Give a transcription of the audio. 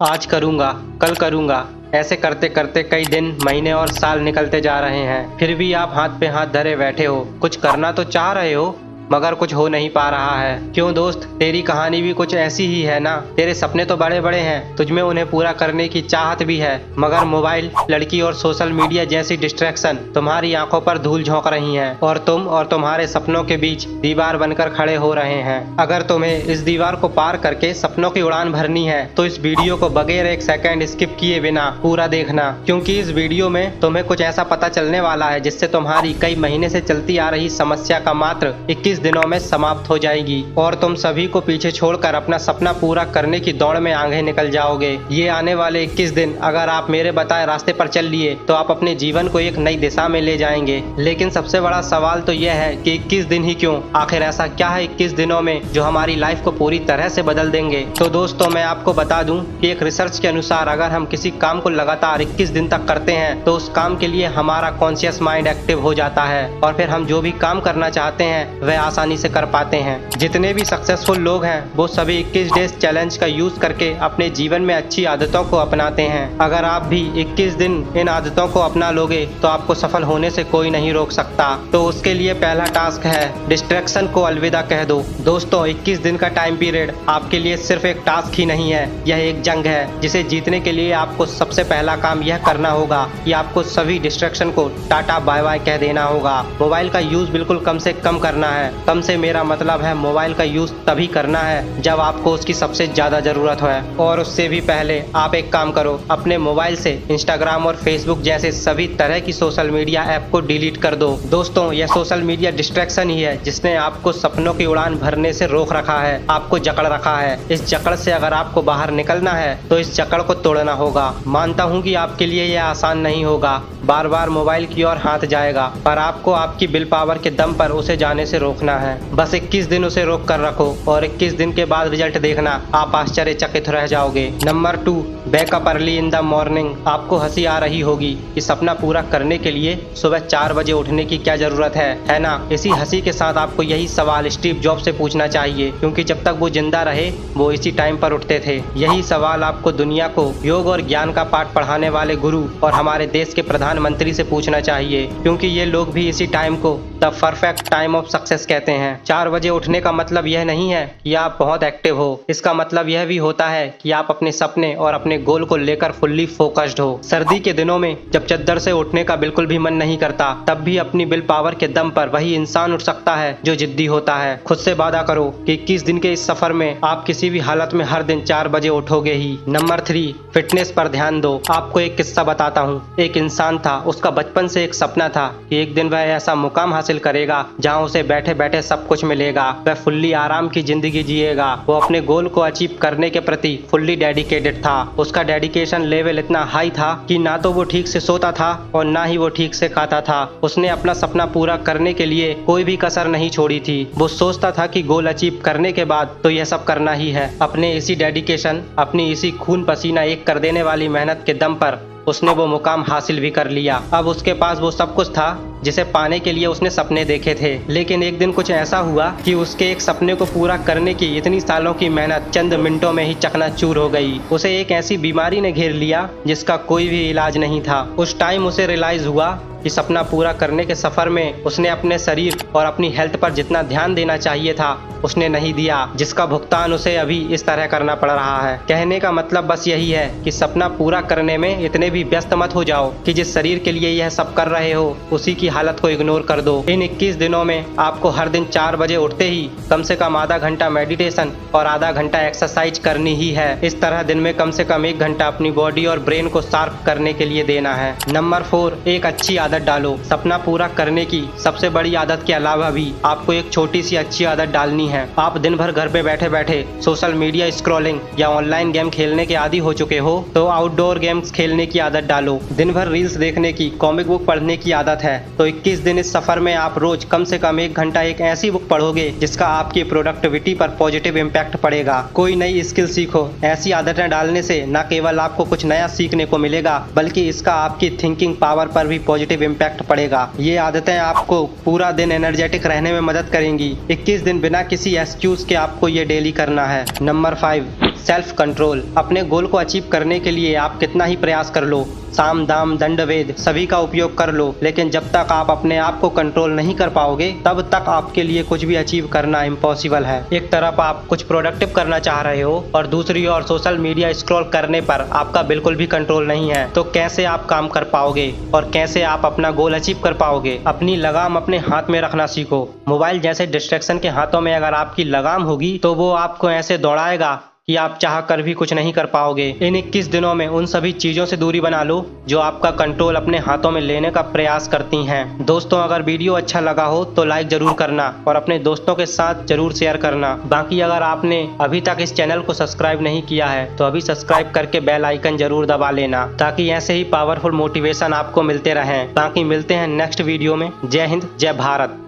आज करूँगा, कल करूँगा, ऐसे करते करते कई दिन, महीने और साल निकलते जा रहे हैं। फिर भी आप हाथ पे हाथ धरे बैठे हो। कुछ करना तो चाह रहे हो, मगर कुछ हो नहीं पा रहा है। क्यों दोस्त, तेरी कहानी भी कुछ ऐसी ही है ना? तेरे सपने तो बड़े बड़े हैं, तुझमें उन्हें पूरा करने की चाहत भी है, मगर मोबाइल, लड़की और सोशल मीडिया जैसी डिस्ट्रैक्शन तुम्हारी आंखों पर धूल झोंक रही हैं और तुम और तुम्हारे सपनों के बीच दीवार बनकर खड़े हो रहे हैं। अगर तुम्हें इस दीवार को पार करके सपनों की उड़ान भरनी है तो इस वीडियो को बगैर एक सेकंड स्किप किए बिना पूरा देखना, क्योंकि इस वीडियो में तुम्हें कुछ ऐसा पता चलने वाला है जिससे तुम्हारी कई महीने से चलती आ रही समस्या का मात्र 21 दिनों में समाप्त हो जाएगी और तुम सभी को पीछे छोड़कर अपना सपना पूरा करने की दौड़ में आगे निकल जाओगे। ये आने वाले 21 दिन अगर आप मेरे बताए रास्ते पर चल लिए तो आप अपने जीवन को एक नई दिशा में ले जाएंगे। लेकिन सबसे बड़ा सवाल तो यह है कि 21 दिन ही क्यों? आखिर ऐसा क्या है 21 दिनों में जो हमारी लाइफ को पूरी तरह से बदल देंगे? तो दोस्तों, मैं आपको बता दूं कि एक रिसर्च के अनुसार अगर हम किसी काम को लगातार 21 दिन तक करते हैं तो उस काम के लिए हमारा कॉन्शियस माइंड एक्टिव हो जाता है और फिर हम जो भी काम करना चाहते हैं वह आसानी से कर पाते हैं। जितने भी सक्सेसफुल लोग हैं वो सभी 21 डेज चैलेंज का यूज करके अपने जीवन में अच्छी आदतों को अपनाते हैं। अगर आप भी 21 दिन इन आदतों को अपना लोगे तो आपको सफल होने से कोई नहीं रोक सकता। तो उसके लिए पहला टास्क है डिस्ट्रैक्शन को अलविदा कह दो। दोस्तों, 21 दिन का टाइम पीरियड आपके लिए सिर्फ एक टास्क ही नहीं है, यह एक जंग है जिसे जीतने के लिए आपको सबसे पहला काम यह करना होगा कि आपको सभी डिस्ट्रैक्शन को टाटा बाय बाय कह देना होगा। मोबाइल का यूज बिल्कुल कम से कम करना है। कम से मेरा मतलब है मोबाइल का यूज तभी करना है जब आपको उसकी सबसे ज्यादा जरूरत है, और उससे भी पहले आप एक काम करो, अपने मोबाइल से इंस्टाग्राम और फेसबुक जैसे सभी तरह की सोशल मीडिया ऐप को डिलीट कर दो। दोस्तों, यह सोशल मीडिया डिस्ट्रैक्शन ही है जिसने आपको सपनों की उड़ान भरने से रोक रखा है, आपको जकड़ रखा है। इस जकड़ से अगर आपको बाहर निकलना है तो इस जकड़ को तोड़ना होगा। मानता हूँ कि आपके लिए यह आसान नहीं होगा, बार बार मोबाइल की ओर हाथ जाएगा, पर आपको आपकी विल पावर के दम पर उसे जाने से रोकना है। बस 21 दिन उसे रोक कर रखो और 21 दिन के बाद रिजल्ट देखना, आप आश्चर्यचकित रह जाओगे। Number 2, wake up early in the morning. आपको हंसी आ रही होगी कि सपना पूरा करने के लिए सुबह 4 बजे उठने की क्या जरूरत है ना? इसी हंसी के साथ आपको यही सवाल स्टीव जॉब से पूछना चाहिए, क्योंकि जब तक वो जिंदा रहे वो इसी टाइम पर उठते थे। यही सवाल आपको दुनिया को योग और ज्ञान का पाठ पढ़ाने वाले गुरु और हमारे देश के प्रधानमंत्री से पूछना चाहिए, क्योंकि ये लोग भी इसी टाइम को the perfect time of success कहते हैं। 4 बजे उठने का मतलब यह नहीं है कि आप बहुत एक्टिव हो, इसका मतलब यह भी होता है कि आप अपने सपने और अपने गोल को लेकर फुल्ली फोकस्ड हो। सर्दी के दिनों में जब चद्दर से उठने का बिल्कुल भी मन नहीं करता, तब भी अपनी विल पावर के दम पर वही इंसान उठ सकता है जो जिद्दी होता है। खुद से वादा करो कि 21 दिन के इस सफर में आप किसी भी हालत में हर दिन 4 बजे उठोगे ही। नंबर 3, फिटनेस पर ध्यान दो। आपको एक किस्सा बताता हूँ। एक इंसान था, उसका बचपन से एक सपना था कि एक दिन वह ऐसा मुकाम हासिल करेगा जहाँ उसे बैठे बैठे सब कुछ मिलेगा। वह फुल्ली आराम की जिंदगी जिएगा। वो अपने गोल को अचीव करने के प्रति फुल्ली डेडिकेटेड था। उसका डेडिकेशन लेवल इतना हाई था कि ना तो वो ठीक से सोता था और ना ही वो ठीक से खाता था। उसने अपना सपना पूरा करने के लिए कोई भी कसर नहीं छोड़ी थी। वो सोचता था कि गोल अचीव करने के बाद तो यह सब करना ही है। अपने इसी डेडिकेशन, अपनी इसी खून पसीना एक कर देने वाली मेहनत के दम पर उसने वो मुकाम हासिल भी कर लिया। अब उसके पास वो सब कुछ था जिसे पाने के लिए उसने सपने देखे थे। लेकिन एक दिन कुछ ऐसा हुआ कि उसके एक सपने को पूरा करने की इतनी सालों की मेहनत चंद मिनटों में ही चकनाचूर हो गई। उसे एक ऐसी बीमारी ने घेर लिया जिसका कोई भी इलाज नहीं था। उस टाइम उसे रियलाइज हुआ कि सपना पूरा करने के सफर में उसने अपने शरीर और अपनी हेल्थ पर जितना ध्यान देना चाहिए था उसने नहीं दिया, जिसका भुगतान उसे अभी इस तरह करना पड़ रहा है। कहने का मतलब बस यही है कि सपना पूरा करने में इतने भी व्यस्त मत हो जाओ कि जिस शरीर के लिए यह सब कर रहे हो उसी की हालत को इग्नोर कर दो। इन 21 दिनों में आपको हर दिन 4 बजे उठते ही कम से कम आधा घंटा मेडिटेशन और आधा घंटा एक्सरसाइज करनी ही है। इस तरह दिन में कम से कम 1 घंटा अपनी बॉडी और ब्रेन को शार्प करने के लिए देना है। नंबर 4, एक अच्छी आदत डालो। सपना पूरा करने की सबसे बड़ी आदत के अलावा भी आपको एक छोटी सी अच्छी आदत डालनी है। आप दिन भर घर पे बैठे बैठे सोशल मीडिया स्क्रॉलिंग या ऑनलाइन गेम खेलने के आदी हो चुके हो तो आउटडोर गेम्स खेलने की आदत डालो। दिन भर रील्स देखने की, कॉमिक बुक पढ़ने की आदत है तो 21 दिन इस सफर में आप रोज कम से कम 1 घंटा एक ऐसी बुक पढ़ोगे जिसका आपकी प्रोडक्टिविटी पर पॉजिटिव इम्पैक्ट पड़ेगा। कोई नई स्किल सीखो। ऐसी आदतें डालने से न केवल आपको कुछ नया सीखने को मिलेगा बल्कि इसका आपकी थिंकिंग पावर पर भी पॉजिटिव इम्पैक्ट पड़ेगा। ये आदतें आपको पूरा दिन एनर्जेटिक रहने में मदद करेंगी। 21 दिन बिना किसी एक्सक्यूज के आपको ये डेली करना है। Number 5, self control. अपने गोल को अचीव करने के लिए आप कितना ही प्रयास कर लो, साम दाम दंड वेद सभी का उपयोग कर लो, लेकिन जब तक आप अपने आप को कंट्रोल नहीं कर पाओगे तब तक आपके लिए कुछ भी अचीव करना इम्पॉसिबल है। एक तरफ आप कुछ प्रोडक्टिव करना चाह रहे हो और दूसरी ओर सोशल मीडिया स्क्रॉल करने पर आपका बिल्कुल भी कंट्रोल नहीं है, तो कैसे आप काम कर पाओगे और कैसे आप अपना गोल अचीव कर पाओगे? अपनी लगाम अपने हाथ में रखना सीखो। मोबाइल जैसे डिस्ट्रैक्शन के हाथों में अगर आपकी लगाम होगी तो वो आपको ऐसे दौड़ाएगा कि आप चाह कर भी कुछ नहीं कर पाओगे। इन 21 दिनों में उन सभी चीजों से दूरी बना लो जो आपका कंट्रोल अपने हाथों में लेने का प्रयास करती हैं। दोस्तों, अगर वीडियो अच्छा लगा हो तो लाइक जरूर करना और अपने दोस्तों के साथ जरूर शेयर करना। बाकी अगर आपने अभी तक इस चैनल को सब्सक्राइब नहीं किया है तो अभी सब्सक्राइब करके बेल आइकन जरूर दबा लेना, ताकि ऐसे ही पावरफुल मोटिवेशन आपको मिलते रहें। बाकी मिलते हैं नेक्स्ट वीडियो में। जय हिंद, जय भारत।